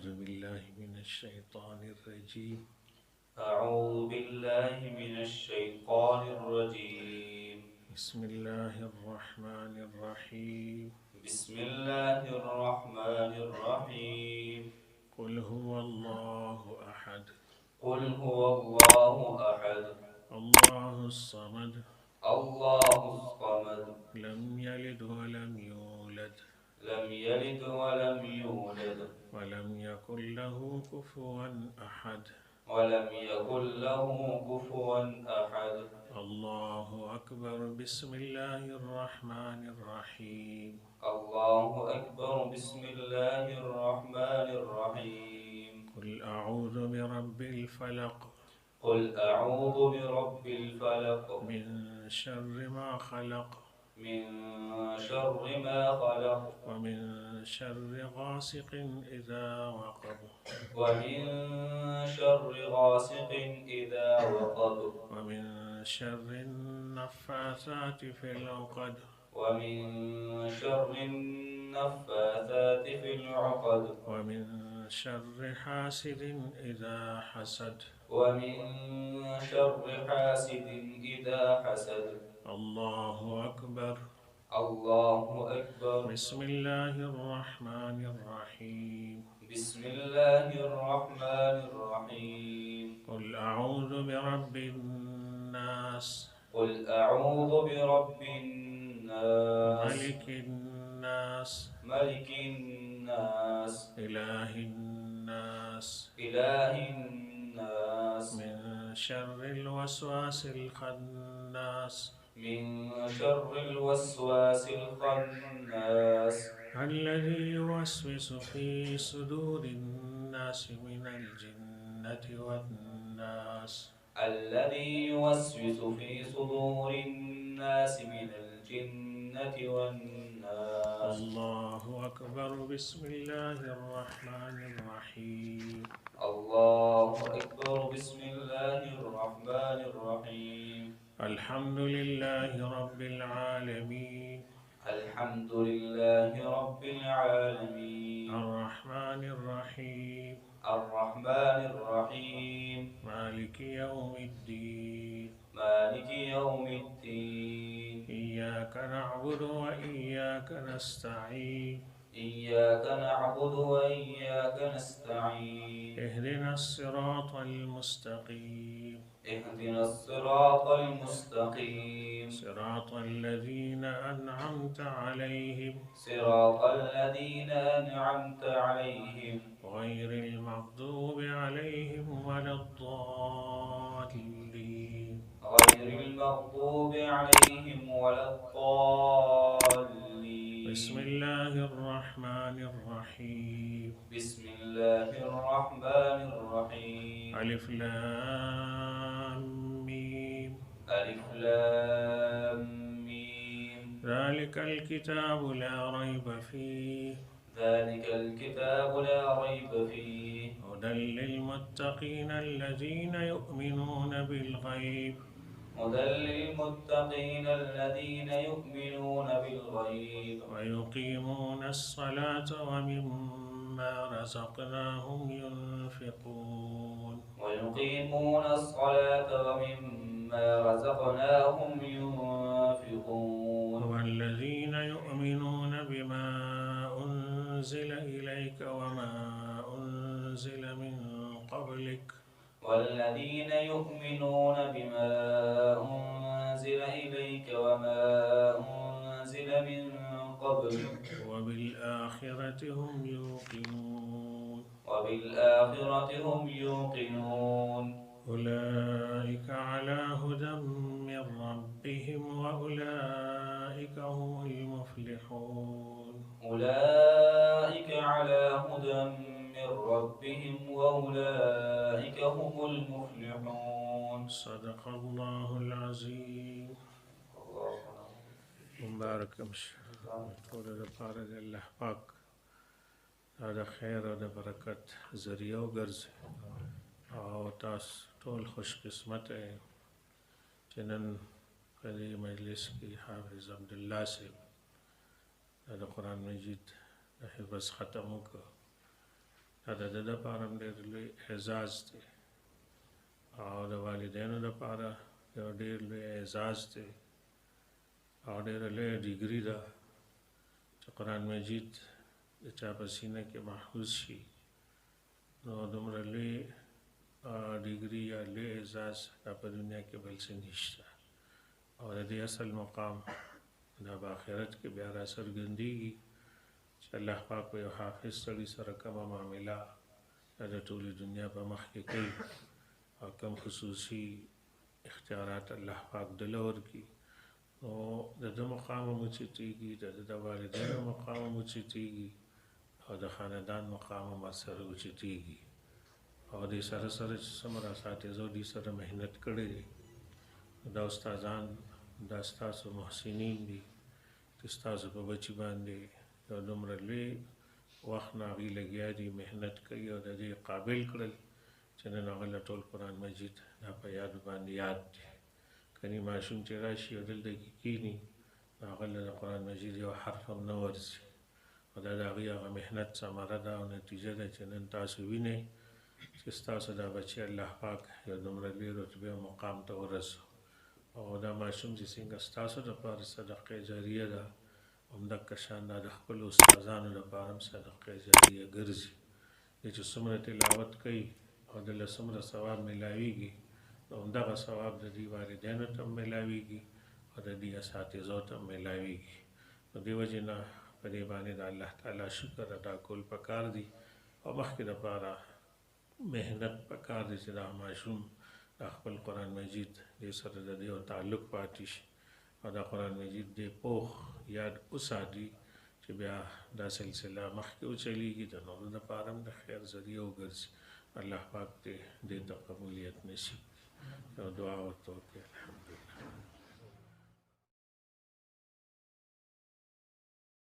أعوذ بالله من الشيطان الرجيم. أعوذ بالله من الشيطان الرجيم. بسم الله الرحمن الرحيم. بسم الله الرحمن الرحيم. قل هو الله أحد. قل هو الله أحد. الله الصمد. الله الصمد. لم يلد ولم يولد. لم يلد ولم يولد. ولم يكن له كفوا أحد. ولم يكن له كفوا أحد. الله أكبر. بسم الله الرحمن الرحيم. الله أكبر. بسم الله الرحمن الرحيم. قل أعوذ برب الفلق. قل أعوذ برب الفلق. من شر ما خلق. من شر ما خلق. ومن شر غاسق إذا وقب. ومن شر غاسق إذا وقب. ومن شر النفاثات في العقد. ومن شر النفاثات في العقد. ومن شر حاسد إذا حسد. ومن شر حاسد إذا حسد. الله أكبر. الله أكبر. بسم الله الرحمن الرحيم. بسم الله الرحمن الرحيم. قل أعوذ برب الناس. قل أعوذ برب الناس. ملك الناس. ملك الناس. إله الناس. إله الناس. من شر الوسواس الخناس. من شر الوسواس الخناس. الذي يوسوس في صدور الناس من الجنة والناس. الذي يوسوس في صدور الناس من الجنة والناس. الله أكبر. بسم الله الرحمن الرحيم. الله أكبر. بسم الله الرحمن الرحيم. الحمد لله رب العالمين. الحمد لله رب العالمين. الرحمن الرحيم. الرحمن الرحيم. مالك يوم الدين. مالك يوم الدين. إياك نعبد وإياك نستعين. إياك نعبد وإياك نستعين. اهدنا الصراط المستقيم. اهدنا الصراط المستقيم. صراط الذين أنعمت عليهم. صراط الذين أنعمت عليهم. غير المغضوب عليهم ولا الضالين. غير المغضوب عليهم ولا الضالين. بسم الله الرحمن الرحيم. بسم الله الرحمن الرحيم. ألف لام ميم. ألف لام ميم. ذلك الكتاب لا ريب فيه. ذلك الكتاب لا ريب فيه. هدى للمتقين الذين يؤمنون بالغيب. هدى للمتقين الذين يؤمنون بالغيب. ويقيمون الصلاة ومما رزقناهم ينفقون. ويقيمون الصلاة ومما رزقناهم ينفقون. والذين يؤمنون بما أنزل إليك وما أنزل من قبلك. والذين يؤمنون بما أنزل إليك وما أنزل من قبلك. وبالآخرة هم يوقنون. وبالآخرة هم يوقنون. أولئك على هدى من ربهم وأولئك هم المفلحون. أولئك على هدى من ربهم وأولئك هم المفلحون. صدق الله العظيم. مبارك مش ټول لپاره د الله پاک دا خیر او د برکت ذریعہ وګرځي او تاسو ټول خوش قسمت یې چې نن په دې مجلس کې حافظ عبدالله صاحب د قرآن مجید د حفظ ختم وکړ دا د ده دپاره هم ډېر لوی اعزاز دی او د والدینو دپاره یو ډېر لوی اعزاز دی او ډېره لویه ډیګري ده چې قرآن مجید د چا په سینه کې محفوظ شي نو دومره لوی ډیګري یا لوی اعزاز دا په دنیا کې بل څه نشته او د دې اصل مقام دا په آخرت کې بیا را څرګندېږي چې الله پاک په یو حافظ سړي سره کومه معامله دا د ټولې دنیا په مخ کې کوي او کوم خصوصي اختیارات الله پاک دله ورکړي نو د ده مقام هم اوچتېږي د ده د والدینو مقام هم اوچتېږي او د خاندان مقام هم ورسره اوچتېږي او دې سره سره چې څومره اساتذو دې سره محنت کړی دی دا استادان دا ستاسو محسنین دي چې ستاسو په بچي باندې یو دومره لوی وخت نه هغوی لګیا دي محنت کوي او د دې قابل کړل چې نن هغه له ټول قرآن مجید دا په یاد باندې یاد دی کني ماشوم چې راشي او دلته کې کښېني نو هغه له د قرآن مجید یو حرف هم نه ورځي او دا د هغوی هغه محنت ثمره ده او نتیجه ده چې نن تاسو وینئ چې ستاسو دا بچی الله پاک یو دومره لوی رتبې او مقام ته ورسو او دا ماشوم چې څنګه ستاسو دپاره صدقې جاریه ده همدغه شان دا د خپلو استادانو دپاره هم صدقې جاریه ګرځي دی چې څومره تلاوت کوي او دله څومره ثواب میلاویږي نو همدغه ثواب د دې والدینو ته هم میلاویږي او د دې اساتذو ته هم میلاویږي نو دې وجې نه په دې باندې د الله تعالی شکر ادا کول پکار دي او مخکې دپاره محنت پکار دی چې دا ماشوم دا خپل قرآن مجید دې سره د دې یو تعلق پاتې شي او دا قرآن مجید دې پوخ یاد وساتي چې بیا دا سلسله مخکې وچلیږي د نورو دپاره هم د خیر ذریعه وګرځي الله پاک دې ته قبولیت نصیب یو دعا ورته وکړي الحمدلله